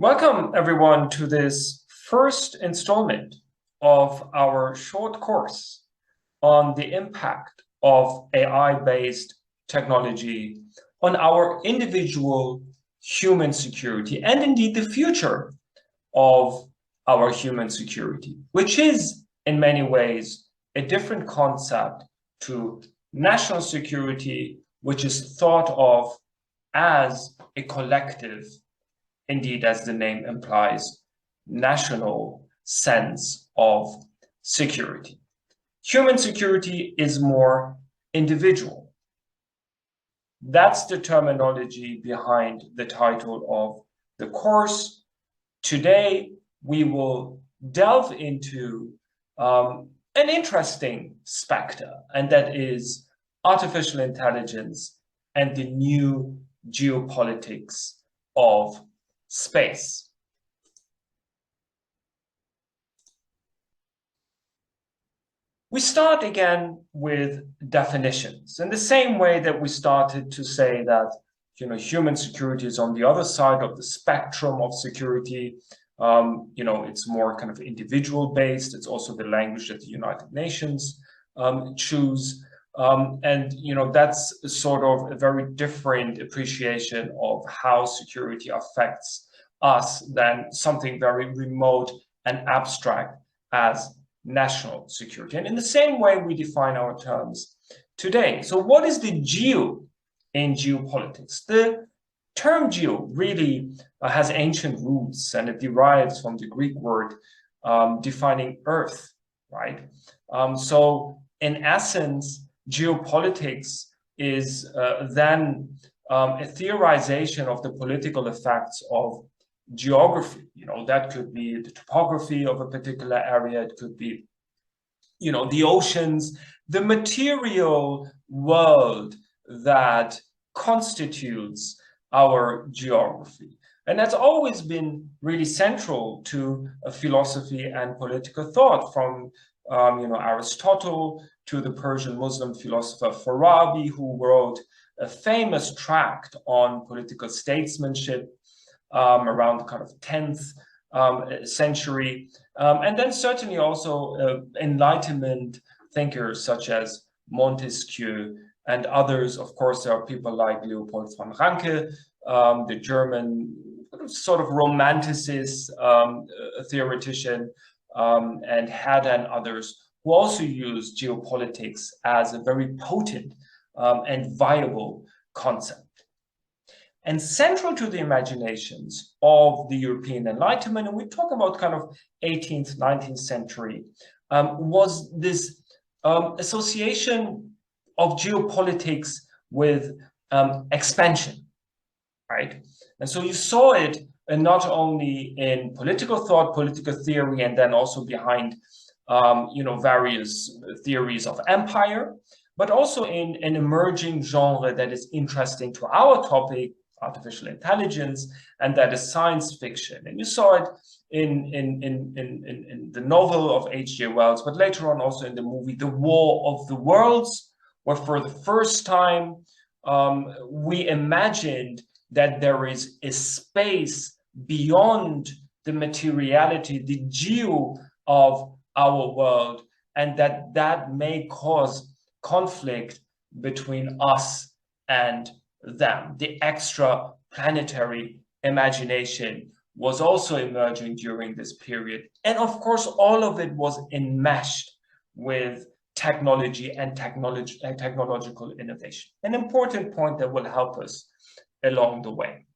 Welcome, everyone, to this first installment of our short course on the impact of AI-based technology on our individual human security and indeed the future of our human security, which is in many ways a different concept to national security, which is thought of as a collective, indeed, as the name implies, national sense of security. Human security is more individual. That's the terminology behind the title of the course. Today, we will delve into an interesting specter, and that is artificial intelligence and the new geopolitics of space. We start again with definitions in the same way that we started to say that human security is on the other side of the spectrum of security. It's more kind of individual based. It's also the language that the United Nations choose. That's sort of a very different appreciation of how security affects us than something very remote and abstract as national security. And in the same way, we define our terms today. So what is the geo in geopolitics? The term geo really has ancient roots, and it derives from the Greek word defining earth, right? So in essence, geopolitics is then a theorization of the political effects of geography. That could be the topography of a particular area. It could be, the oceans, the material world that constitutes our geography. And that's always been really central to philosophy and political thought, from Aristotle to the Persian Muslim philosopher Farabi, who wrote a famous tract on political statesmanship around the kind of 10th century. And then certainly also Enlightenment thinkers such as Montesquieu and others. Of course, there are people like Leopold von Ranke, the German sort of romanticist theoretician, and Herder and others, who also use geopolitics as a very potent and viable concept. And central to the imaginations of the European Enlightenment, and we talk about kind of 18th, 19th century, was this association of geopolitics with expansion, right? And so you saw it not only in political thought, political theory, and then also behind various theories of empire, but also in an emerging genre that is interesting to our topic, artificial intelligence, and that is science fiction. And you saw it in the novel of H.G. Wells, but later on also in the movie The War of the Worlds, where for the first time we imagined that there is a space beyond the materiality, the geo of our world, and that may cause conflict between us and them. The extra-planetary imagination was also emerging during this period. And of course, all of it was enmeshed with technology and technological innovation. An important point that will help us along the way.